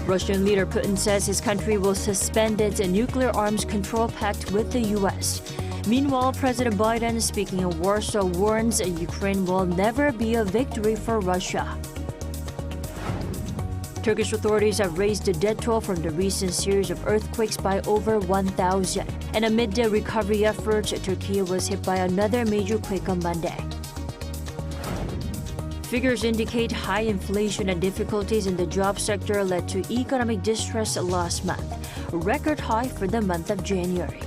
Russian leader Putin says his country will suspend its nuclear arms control pact with the U.S. Meanwhile, President Biden, speaking in Warsaw, warns Ukraine will never be a victory for Russia. Turkish authorities have raised the death toll from the recent series of earthquakes by over 1,000. And amid the recovery efforts, Turkey was hit by another major quake on Monday. Figures indicate high inflation and difficulties in the job sector led to economic distress last month, a record high for the month of January.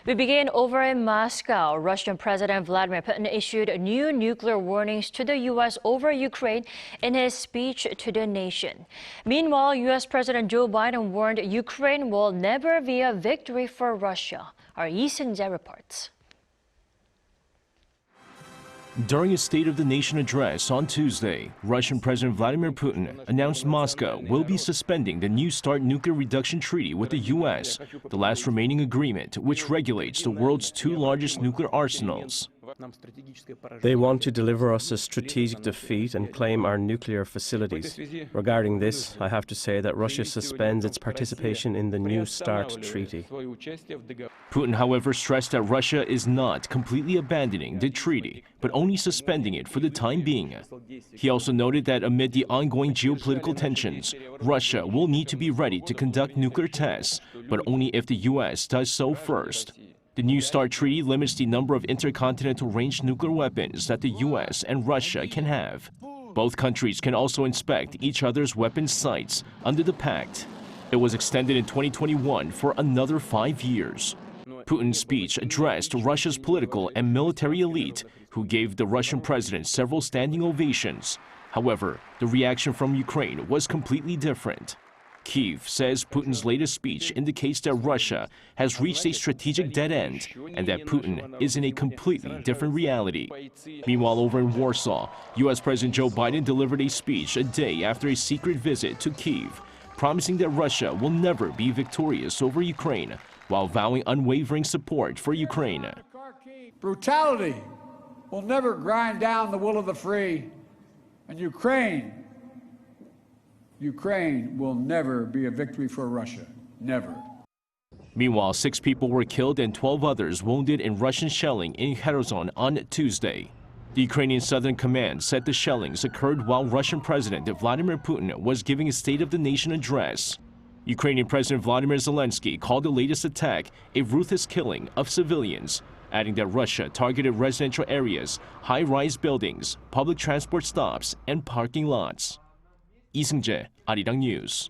We begin over in Moscow. Russian President Vladimir Putin issued new nuclear warnings to the U.S. over Ukraine in his speech to the nation. Meanwhile, U.S. President Joe Biden warned Ukraine will never be a victory for Russia. Our Lee Seung-jae reports. During a State of the Nation address on Tuesday, Russian President Vladimir Putin announced Moscow will be suspending the New START nuclear reduction treaty with the U.S., the last remaining agreement which regulates the world's two largest nuclear arsenals. They want to deliver us a strategic defeat and claim our nuclear facilities. Regarding this, I have to say that Russia suspends its participation in the New START treaty. Putin, however, stressed that Russia is not completely abandoning the treaty, but only suspending it for the time being. He also noted that amid the ongoing geopolitical tensions, Russia will need to be ready to conduct nuclear tests, but only if the U.S. does so first. The New START treaty limits the number of intercontinental range nuclear weapons that the U.S. and Russia can have. Both countries can also inspect each other's weapons sites under the pact. It was extended in 2021 for another 5 years. Putin's speech addressed Russia's political and military elite, who gave the Russian president several standing ovations. However, the reaction from Ukraine was completely different. Kyiv says Putin's latest speech indicates that Russia has reached a strategic dead end and that Putin is in a completely different reality. Meanwhile, over in Warsaw, U.S. President Joe Biden delivered a speech a day after a secret visit to Kyiv, promising that Russia will never be victorious over Ukraine, while vowing unwavering support for Ukraine. Brutality will never grind down the will of the free, and Ukraine will never be a victory for Russia. Never. Meanwhile, 6 people were killed and 12 others wounded in Russian shelling in Kherson on Tuesday. The Ukrainian Southern Command said the shellings occurred while Russian President Vladimir Putin was giving a State of the Nation address. Ukrainian President Vladimir Zelensky called the latest attack a ruthless killing of civilians, adding that Russia targeted residential areas, high-rise buildings, public transport stops, and parking lots. Lee Seung-jae, Arirang News.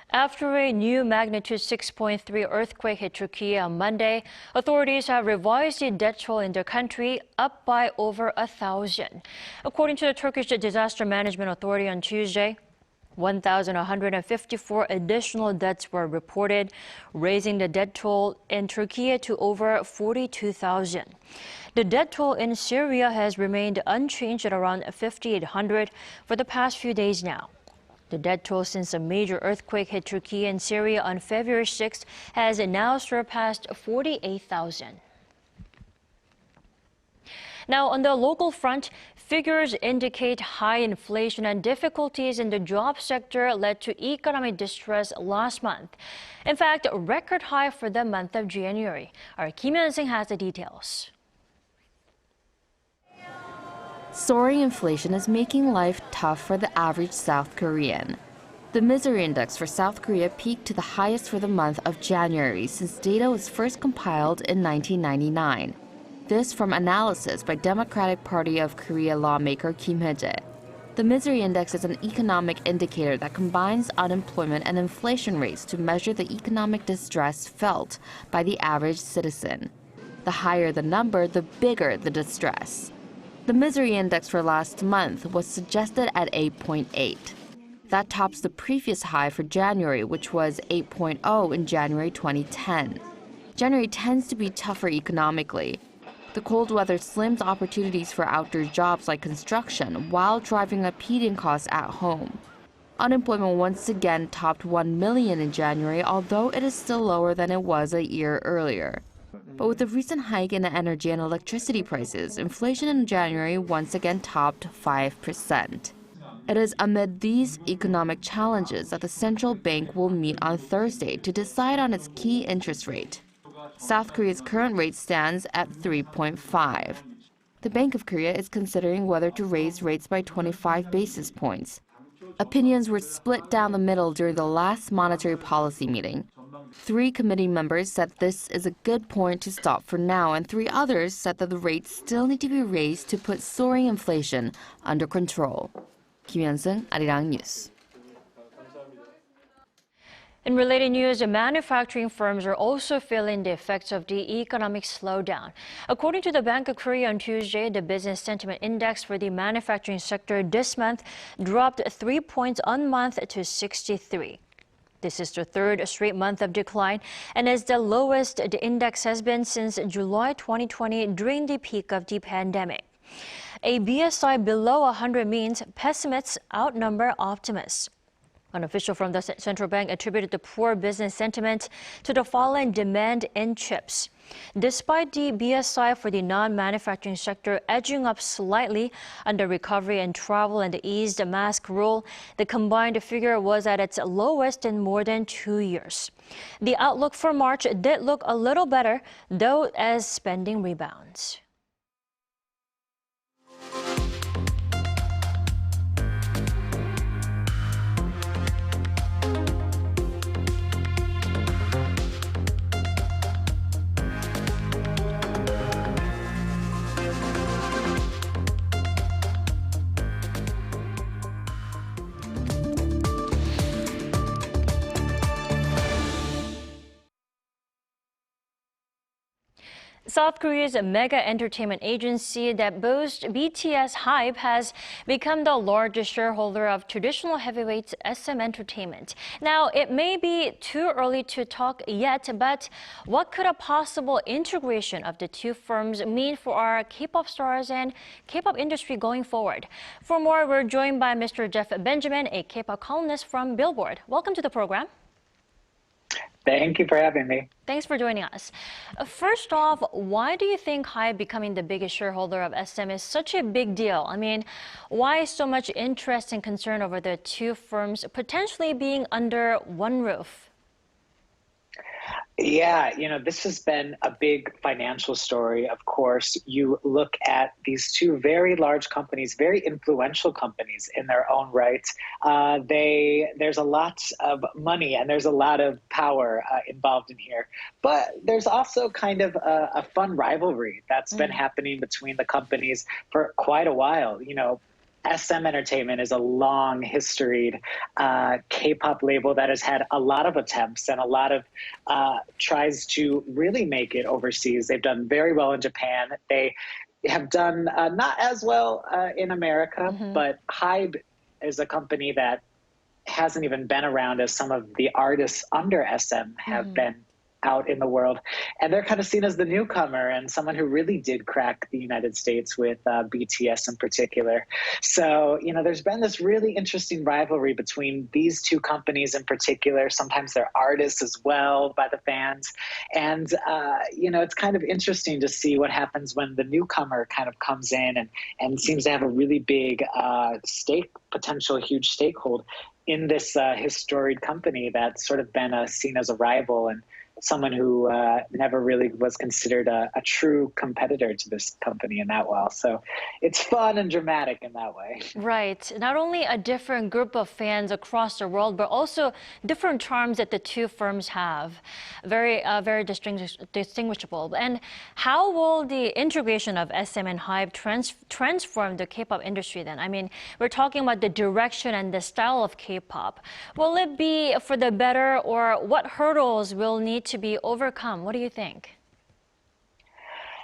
After a new magnitude 6.3 earthquake hit Turkey on Monday, authorities have revised the death toll in their country up by over 1,000. According to the Turkish Disaster Management Authority on Tuesday, 1,154 additional deaths were reported, raising the death toll in Turkey to over 42,000. The death toll in Syria has remained unchanged at around 5,800 for the past few days now. The death toll since a major earthquake hit Turkey and Syria on February 6th has now surpassed 48,000. Now, on the local front, figures indicate high inflation and difficulties in the job sector led to economic distress last month. In fact, a record high for the month of January. Our Kim Hyun-sing has the details. Soaring inflation is making life tough for the average South Korean. The misery index for South Korea peaked to the highest for the month of January since data was first compiled in 1999. This from analysis by Democratic Party of Korea lawmaker Kim Hye-jae. The misery index is an economic indicator that combines unemployment and inflation rates to measure the economic distress felt by the average citizen. The higher the number, the bigger the distress. The misery index for last month was suggested at 8.8. That tops the previous high for January, which was 8.0 in January 2010. January tends to be tougher economically. The cold weather slims opportunities for outdoor jobs like construction while driving up heating costs at home. Unemployment once again topped 1 million in January, although it is still lower than it was a year earlier. But with the recent hike in energy and electricity prices, inflation in January once again topped 5%. It is amid these economic challenges that the central bank will meet on Thursday to decide on its key interest rate. South Korea's current rate stands at 3.5. The Bank of Korea is considering whether to raise rates by 25 basis points. Opinions were split down the middle during the last monetary policy meeting. 3 committee members said this is a good point to stop for now, and 3 others said that the rates still need to be raised to put soaring inflation under control. Kim Hyun-sung, Arirang News. In related news, manufacturing firms are also feeling the effects of the economic slowdown. According to the Bank of Korea on Tuesday, the business sentiment index for the manufacturing sector this month dropped 3 points on month to 63. This is the 3rd straight month of decline and is the lowest the index has been since July 2020 during the peak of the pandemic. A BSI below 100 means pessimists outnumber optimists. An official from the central bank attributed the poor business sentiment to the fallen demand in chips. Despite the BSI for the non-manufacturing sector edging up slightly under recovery in travel and the eased mask rule, the combined figure was at its lowest in more than 2 years. The outlook for March did look a little better, though, as spending rebounds. South Korea's mega entertainment agency that boasts BTS HYBE has become the largest shareholder of traditional heavyweights SM Entertainment. Now, it may be too early to talk yet, but what could a possible integration of the two firms mean for our K-pop stars and K-pop industry going forward? For more, we're joined by Mr. Jeff Benjamin, a K-pop columnist from Billboard. Welcome to the program. Thank you for having me. Thanks for joining us. First off, why do you think HYBE becoming the biggest shareholder of SM is such a big deal? I mean, why so much interest and concern over the two firms potentially being under one roof? Yeah, this has been a big financial story. Of course, you look at these two very large companies, very influential companies in their own right. There's a lot of money and there's a lot of power involved in here. But there's also kind of a fun rivalry that's been happening between the companies for quite a while. SM Entertainment is a long historied K-pop label that has had a lot of attempts and a lot of tries to really make it overseas. They've done very well in Japan. They have done not as well in America, but HYBE is a company that hasn't even been around as some of the artists under SM have been out in the world. And they're kind of seen as the newcomer and someone who really did crack the United States with BTS in particular. So, there's been this really interesting rivalry between these two companies in particular. Sometimes they're artists as well by the fans. And, it's kind of interesting to see what happens when the newcomer kind of comes in and seems to have a really big potential huge stakehold in this historic company that's sort of been seen as a rival and someone who never really was considered a true competitor to this company in that way. So it's fun and dramatic in that way. Right. Not only a different group of fans across the world, but also different charms that the two firms have. Very distinguishable. And how will the integration of SM and HYBE transform the K-pop industry then? I mean, we're talking about the direction and the style of K-pop. Will it be for the better, or what hurdles will need to be overcome? What do you think?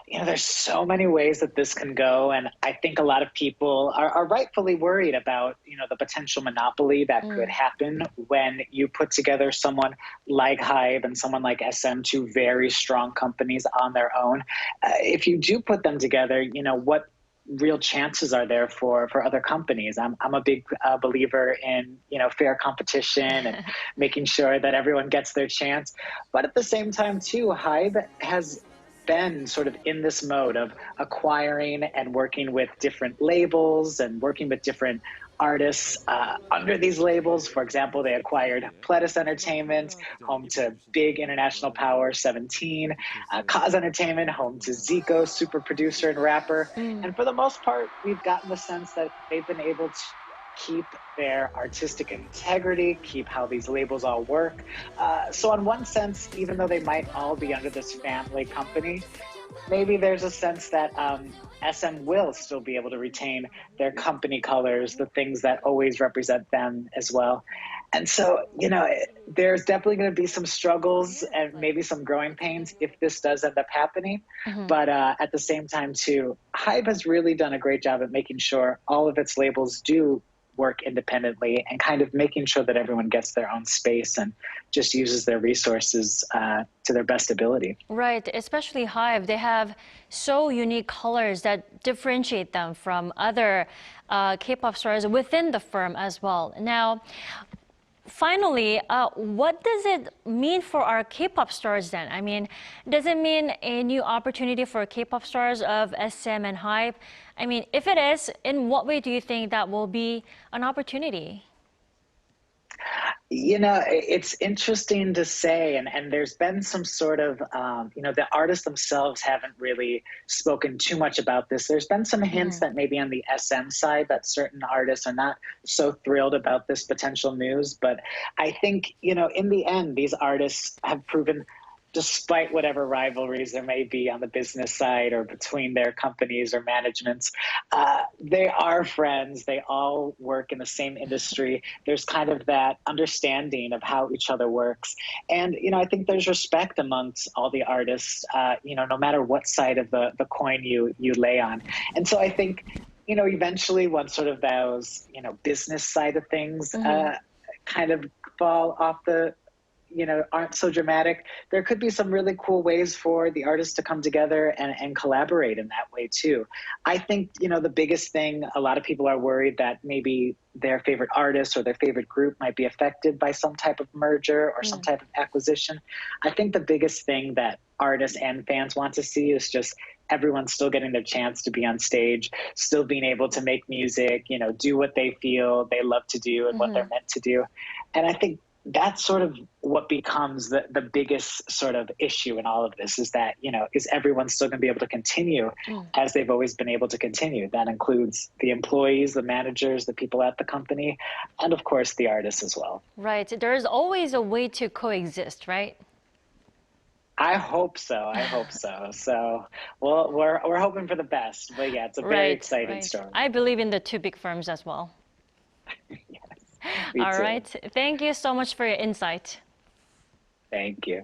There's so many ways that this can go, and I think a lot of people are rightfully worried about, the potential monopoly that could happen when you put together someone like HYBE and someone like SM, two very strong companies on their own. If you do put them together, what real chances are there for other companies? I'm a big believer in fair competition and making sure that everyone gets their chance. But at the same time too, HYBE has been sort of in this mode of acquiring and working with different labels and working with different artists under these labels. For example, they acquired Pledis Entertainment, home to big international power 17, Kaz Entertainment, home to Zico, super producer and rapper. And for the most part, we've gotten the sense that they've been able to keep their artistic integrity, keep how these labels all work. So in one sense, even though they might all be under this family company, maybe there's a sense that SM will still be able to retain their company colors, the things that always represent them as well. And so, you know, there's definitely going to be some struggles and maybe some growing pains if this does end up happening. But at the same time, too, HYBE has really done a great job at making sure all of its labels do work independently and kind of making sure that everyone gets their own space and just uses their resources to their best ability. Right, especially HYBE, they have so unique colors that differentiate them from other K-pop stars within the firm as well. Now, finally, what does it mean for our K-pop stars then? I mean, does it mean a new opportunity for K-pop stars of SM and HYBE? I mean, if it is, in what way do you think that will be an opportunity? You know, it's interesting to say, and there's been some sort of, you know, the artists themselves haven't really spoken too much about this. There's been some hints that maybe on the SM side that certain artists are not so thrilled about this potential news. But I think, you know, in the end, these artists have proven, despite whatever rivalries there may be on the business side or between their companies or managements, they are friends. They all work in the same industry. There's kind of that understanding of how each other works. And, you know, I think there's respect amongst all the artists, you know, no matter what side of the coin you lay on. And so I think, you know, eventually once sort of those, you know, business side of things kind of fall off the, you know, aren't so dramatic, there could be some really cool ways for the artists to come together and collaborate in that way too. I think, you know, the biggest thing, a lot of people are worried that maybe their favorite artist or their favorite group might be affected by some type of merger or some type of acquisition. I think the biggest thing that artists and fans want to see is just everyone still getting their chance to be on stage, still being able to make music, you know, do what they feel they love to do and what they're meant to do. And I think that's sort of what becomes the biggest sort of issue in all of this, is that, you know, is everyone still going to be able to continue as they've always been able to continue? That includes the employees, the managers, the people at the company, and of course the artists as well. Right. There's always a way to coexist, right? I hope so. I hope so. So, well, we're hoping for the best. But yeah, it's a very exciting story. I believe in the two big firms as well. Yes. All right. Thank you so much for your insight. Thank you.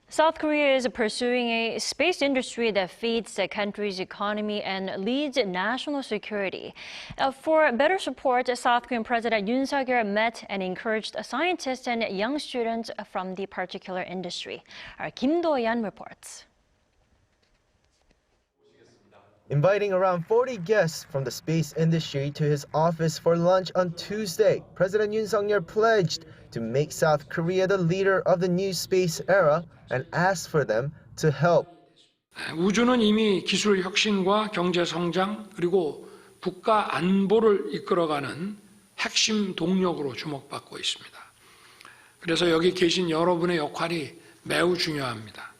South Korea is pursuing a space industry that feeds the country's economy and leads national security. For better support, South Korean President Yoon met and encouraged scientists and young students from the particular industry. Our Kim Do-yeon reports. Inviting around 40 guests from the space industry to his office for lunch on Tuesday, President Yoon pledged to make South Korea the leader of the new space era and asked for them to help. 우주는 이미 기술 혁신과 경제 성장 그리고 국가 안보를 이끌어가는 핵심 동력으로 주목받고 있습니다. 그래서 여기 계신 여러분의 역할이 매우 중요합니다.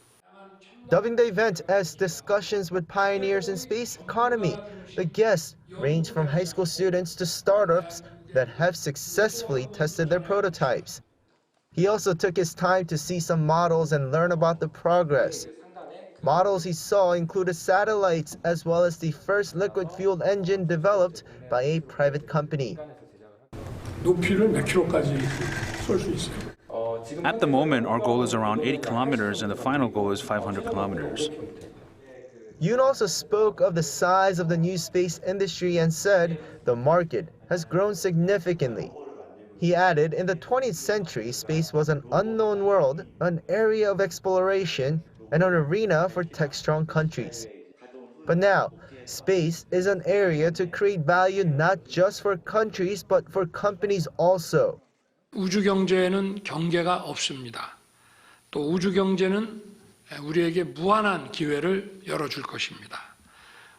Dubbing the event as Discussions with Pioneers in Space Economy, the guests range from high school students to startups that have successfully tested their prototypes. He also took his time to see some models and learn about the progress. Models he saw included satellites as well as the first liquid-fueled engine developed by a private company. 높이를 몇 킬로까지 쏠 수 있어요? At the moment, our goal is around 80 kilometers and the final goal is 500 kilometers. Yoon also spoke of the size of the new space industry and said the market has grown significantly. He added, in the 20th century, space was an unknown world, an area of exploration, and an arena for tech-strong countries. But now, Space is an area to create value not just for countries but for companies also. 우주 경제에는 경계가 없습니다. 또 우주 경제는 우리에게 무한한 기회를 열어줄 것입니다.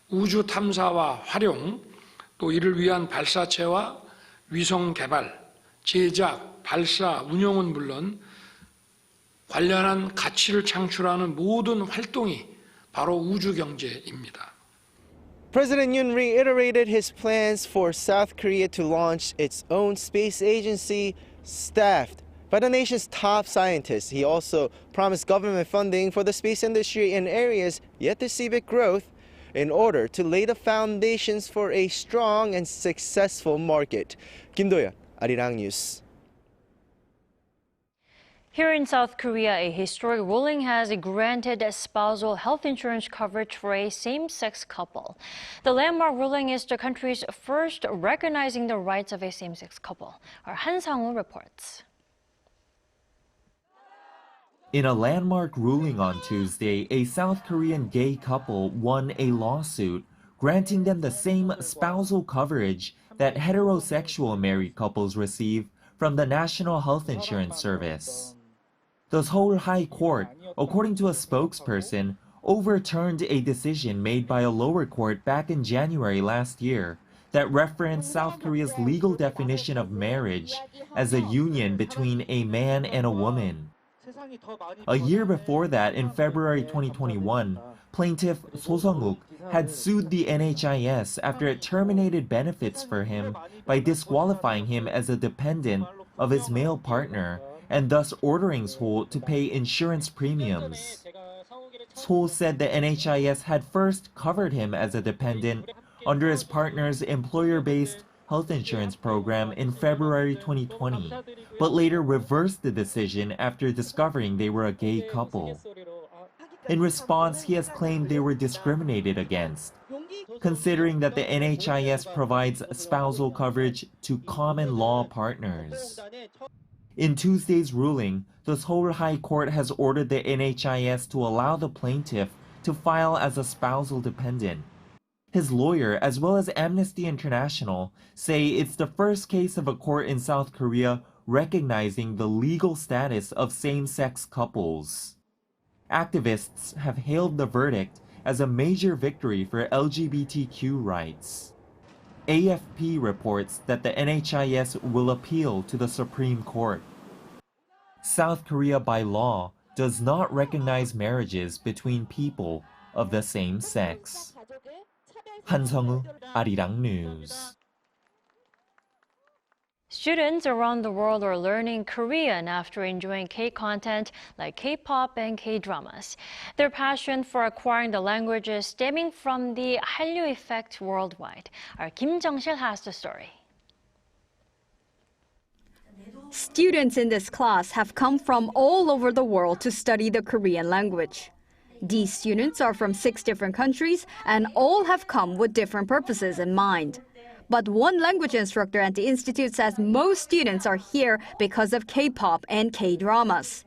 우주 탐사와 활용, 또 이를 위한 발사체와 위성 개발, 제작, 발사, 운영은 물론 관련한 가치를 창출하는 모든 활동이 바로 우주 경제입니다. President Yoon reiterated his plans for South Korea to launch its own space agency staffed by the nation's top scientists. He also promised government funding for the space industry in areas yet to see big growth in order to lay the foundations for a strong and successful market. Kim Do-yeon, Arirang News. Here in South Korea, a historic ruling has granted spousal health insurance coverage for a same-sex couple. The landmark ruling is the country's first recognizing the rights of a same-sex couple. Our Han Sang-woo reports. In a landmark ruling on Tuesday, a South Korean gay couple won a lawsuit granting them the same spousal coverage that heterosexual married couples receive from the National Health Insurance Service. The Seoul High Court, according to a spokesperson, overturned a decision made by a lower court back in January last year that referenced South Korea's legal definition of marriage as a union between a man and a woman. A year before that, in February 2021, plaintiff So Sung-uk had sued the NHIS after it terminated benefits for him by disqualifying him as a dependent of his male partner and thus ordering Seoul to pay insurance premiums. Seoul said the NHIS had first covered him as a dependent under his partner's employer-based health insurance program in February 2020, but later reversed the decision after discovering they were a gay couple. In response, he has claimed they were discriminated against, considering that the NHIS provides spousal coverage to common law partners. In Tuesday's ruling, the Seoul High Court has ordered the NHIS to allow the plaintiff to file as a spousal dependent. His lawyer, as well as Amnesty International, say it's the first case of a court in South Korea recognizing the legal status of same-sex couples. Activists have hailed the verdict as a major victory for LGBTQ rights. AFP reports that the NHIS will appeal to the Supreme Court. South Korea, by law, does not recognize marriages between people of the same sex. Han Sang-woo, Arirang News. Students around the world are learning Korean after enjoying K-content like K-pop and K-dramas. Their passion for acquiring the language is stemming from the Hallyu effect worldwide. Our Kim Jung-sil has the story. Students in this class have come from all over the world to study the Korean language. These students are from 6 different countries and all have come with different purposes in mind. But one language instructor at the institute says most students are here because of K-pop and K-dramas.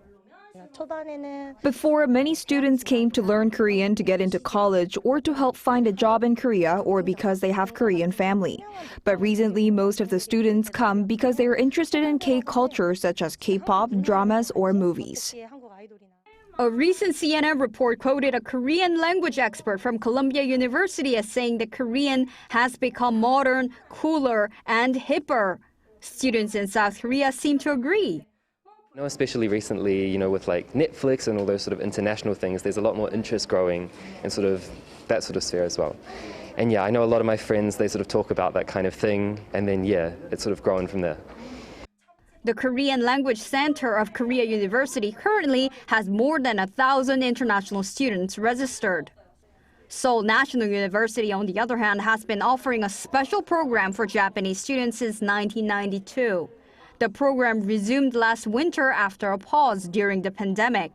Before, many students came to learn Korean to get into college or to help find a job in Korea or because they have Korean family. But recently, most of the students come because they are interested in K-culture such as K-pop, dramas, or movies. A recent CNN report quoted a Korean language expert from Columbia University as saying that Korean has become modern, cooler, and hipper. Students in South Korea seem to agree. Especially recently, with like Netflix and all those sort of international things, there's a lot more interest growing in sort of that sort of sphere as well. And yeah, I know a lot of my friends, they sort of talk about that kind of thing, and then yeah, it's sort of growing from there. The Korean Language Center of Korea University currently has more than 1,000 international students registered. Seoul National University, on the other hand, has been offering a special program for Japanese students since 1992. The program resumed last winter after a pause during the pandemic.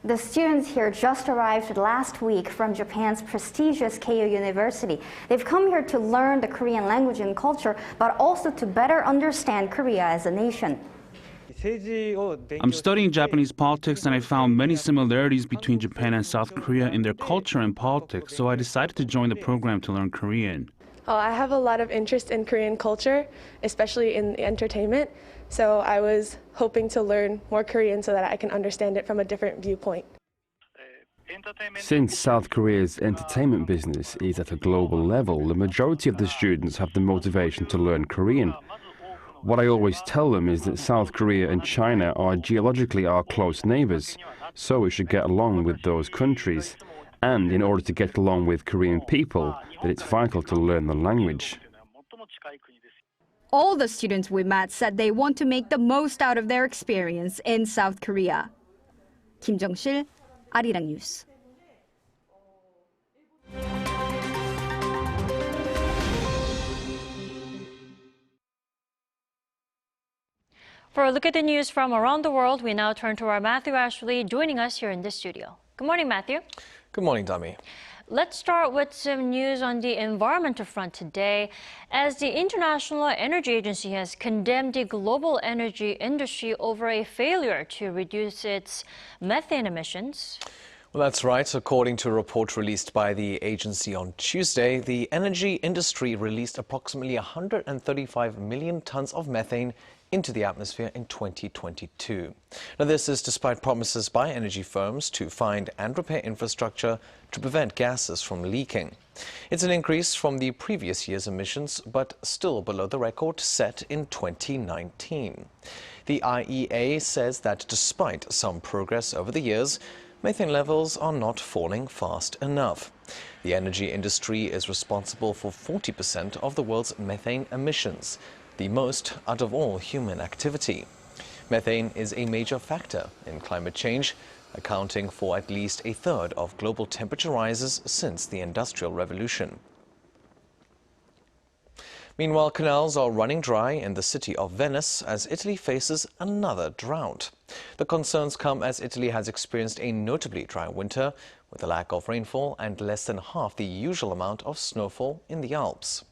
The students here just arrived last week from Japan's prestigious Keio University. They've come here to learn the Korean language and culture, but also to better understand Korea as a nation. I'm studying Japanese politics and I found many similarities between Japan and South Korea in their culture and politics, so I decided to join the program to learn Korean. I have a lot of interest in Korean culture, especially in entertainment, so I was hoping to learn more Korean so that I can understand it from a different viewpoint. Since South Korea's entertainment business is at a global level, the majority of the students have the motivation to learn Korean. What I always tell them is that South Korea and China are geologically our close neighbors, so we should get along with those countries. And in order to get along with Korean people, that it's vital to learn the language. All the students we met said they want to make the most out of their experience in South Korea. Kim Jung-sil, Arirang News. For a look at the news from around the world, we now turn to our Matthew Ashley joining us here in the studio. Good morning, Matthew. Good morning, Dami. Let's start with some news on the environmental front today, as the International Energy Agency has condemned the global energy industry over a failure to reduce its methane emissions. Well, that's right. According to a report released by the agency on Tuesday, the energy industry released approximately 135 million tons of methane into the atmosphere in 2022. Now, this is despite promises by energy firms to find and repair infrastructure to prevent gases from leaking. It's an increase from the previous year's emissions, but still below the record set in 2019. The IEA says that despite some progress over the years, methane levels are not falling fast enough. The energy industry is responsible for 40% of the world's methane emissions, the most out of all human activity. Methane is a major factor in climate change, accounting for at least a third of global temperature rises since the Industrial Revolution. Meanwhile, canals are running dry in the city of Venice as Italy faces another drought. The concerns come as Italy has experienced a notably dry winter with a lack of rainfall and less than half the usual amount of snowfall in the Alps.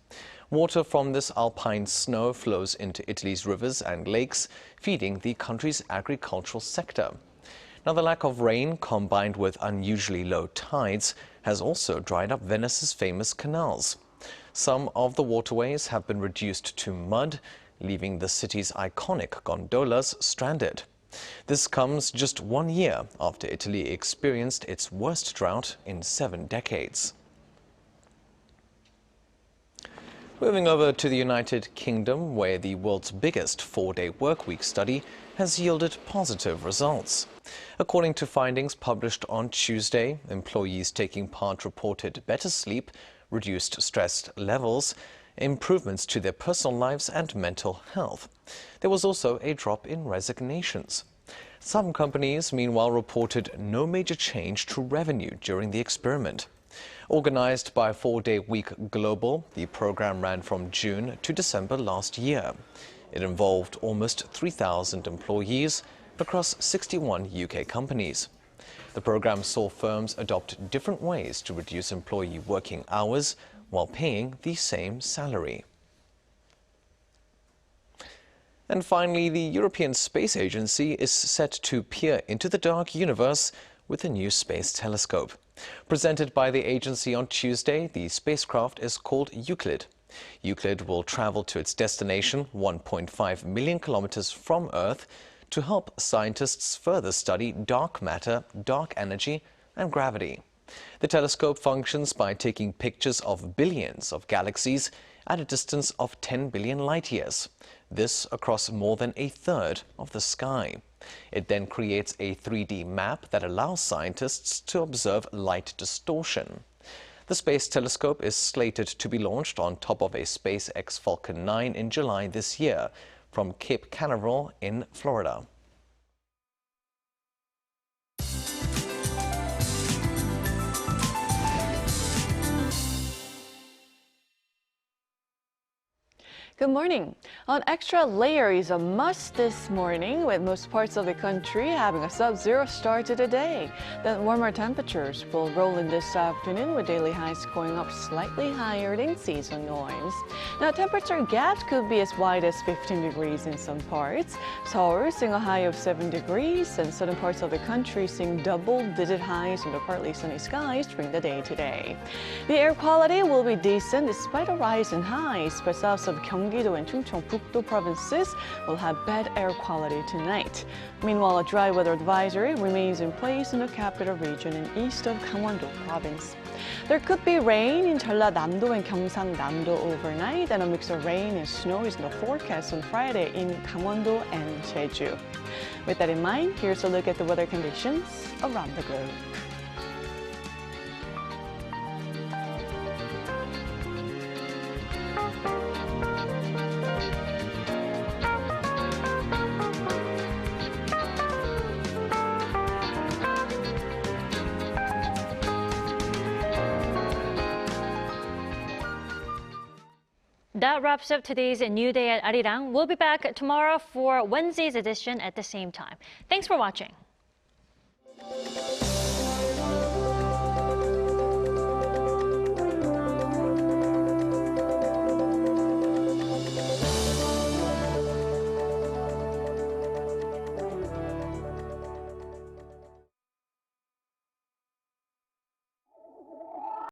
Water from this alpine snow flows into Italy's rivers and lakes, feeding the country's agricultural sector. Now, the lack of rain, combined with unusually low tides, has also dried up Venice's famous canals. Some of the waterways have been reduced to mud, leaving the city's iconic gondolas stranded. This comes just 1 year after Italy experienced its worst drought in 7 decades. Moving over to the United Kingdom, where the world's biggest 4-day workweek study has yielded positive results. According to findings published on Tuesday, employees taking part reported better sleep, reduced stress levels, improvements to their personal lives and mental health. There was also a drop in resignations. Some companies, meanwhile, reported no major change to revenue during the experiment. Organized by 4-Day Week Global, the program ran from June to December last year. It involved almost 3,000 employees across 61 UK companies. The program saw firms adopt different ways to reduce employee working hours while paying the same salary. And finally, the European Space Agency is set to peer into the dark universe with a new space telescope. Presented by the agency on Tuesday, the spacecraft is called Euclid. Euclid will travel to its destination 1.5 million kilometers from Earth to help scientists further study dark matter, dark energy, and gravity. The telescope functions by taking pictures of billions of galaxies at a distance of 10 billion light years. This across more than a third of the sky. It then creates a 3D map that allows scientists to observe light distortion. The Space Telescope is slated to be launched on top of a SpaceX Falcon 9 in July this year from Cape Canaveral in Florida. Good morning. An extra layer is a must this morning, with most parts of the country having a sub-zero start to the day. Then warmer temperatures will roll in this afternoon, with daily highs going up slightly higher than season norms. Now, temperature gaps could be as wide as 15 degrees in some parts. Seoul seeing a high of 7 degrees, and southern parts of the country seeing double-digit highs under partly sunny skies during the day today. The air quality will be decent despite a rise in highs, but south of Gyeonggi and Chungcheongbuk-do provinces will have bad air quality tonight. Meanwhile, a dry weather advisory remains in place in the capital region and east of Gangwon-do province. There could be rain in Jeollanam-do and Gyeongsang-nam-do overnight, and a mix of rain and snow is in the forecast on Friday in Gangwon-do and Jeju. With that in mind, here's a look at the weather conditions around the globe. That wraps up today's New Day at Arirang. We'll be back tomorrow for Wednesday's edition at the same time. Thanks for watching.